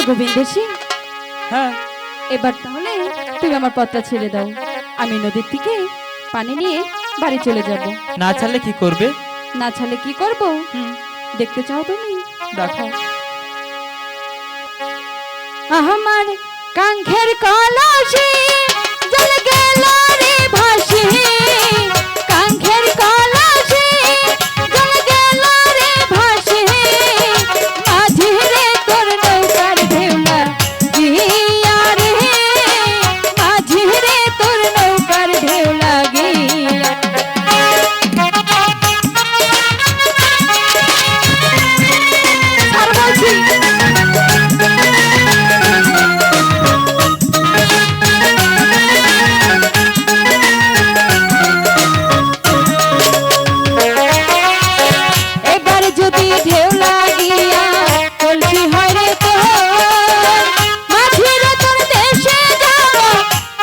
গোবিন্দ সিং, হ্যাঁ এবার তাহলে তুমি আমার পথটা ছেড়ে দাও। আমি নদীর থেকে পানি নিয়ে বাড়ি চলে যাব। না ছাড়লে কি করবে? না ছাড়লে কি করব দেখতে চাও তুমি? দেখো। আমার কাঙ্ক্ষের কলসে জল গেল রে ভাসে, কাঙ্ক্ষের কলসে জল গেল রে ভাসে, মাঝি রে তোর নৌকার ঢেউলা গিয়া রে, মাঝি রে তোর নৌকার ঢেউলা গিয়া। আর বলছি যদি ঢেউ লাগিয়া কলসি হয় রে তোর, মাঝি রে তোর দেশে যাব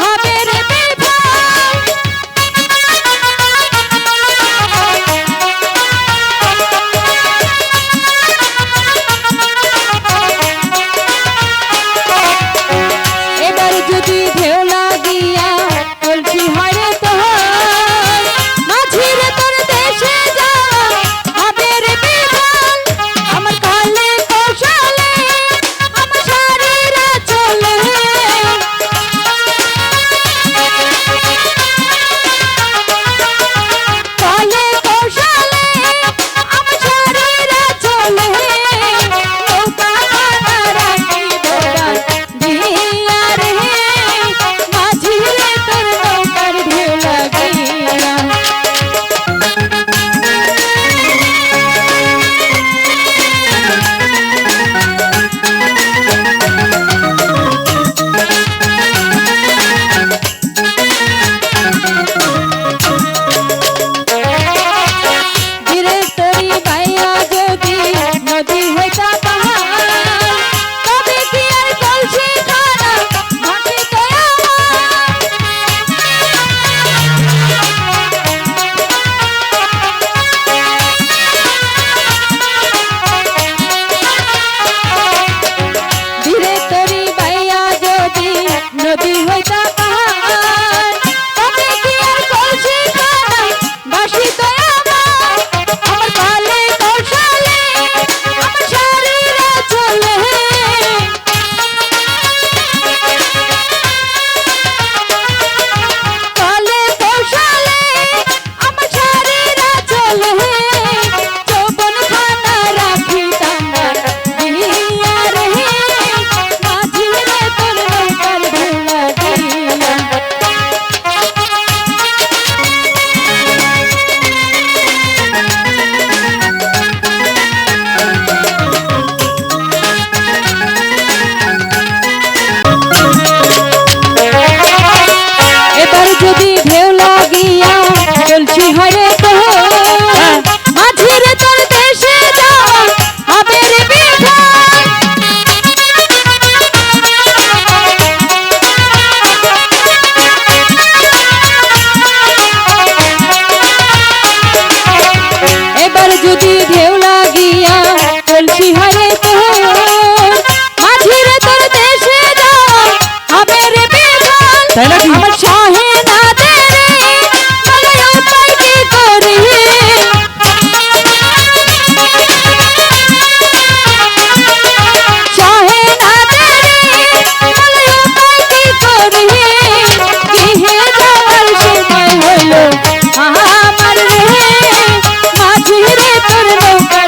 হবে রে বিভোর। এবার যদি ঢেউ লাগিয়া কলসি হয় রে তোর, মাঝি রে তোর দেশে যাব হবে রে বিভোর। আমার কালে কৌশলে আমার শরীরে চলে, কালে কৌশলে আমার শরীরে চলে, নৌকা খানা রাখি দোকান দিয়া রে, মাঝি রে তোর নৌকার ঢেউ লাগিয়া। ধীরে তরি বাইয়া যদি নদী হইতা পাহাড়, তবে কি আর কলসি খানা ভাসিত আমার। ধীরে তরি বাইয়া যদি নদী হইতা পাহাড়, তবে কি আর কলসি খানা ভাসিত আমার। আমার কালে কৌশলে আমার শরীরে চলে, কালে কৌশলে আমার শরীরে চলে, যৌবন খানা রাখি তামার দিয়া রে, মাঝি রে তোর নৌকার ঢেউলা দিয়া। এবার যদি ঢেউ লাগিয়া কলসি হয় রে তোর, মাঝি রে তোর দেশে যাওয়া হবে রে বিভোর। এবার যদি ঢেউ লাগিয়া কলসি হয় রে তোর, মাঝি রে তোর দেশে যাওয়া হবে রে বিভোর। তাই নাকি? আমার শাহে না দে রে, বলে উপায় কি করি? শাহে না দে রে, বলে উপায় কি করি? গৃহে যাওয়ার সময় হইল আমার রে, মাঝি রে তোর নৌকার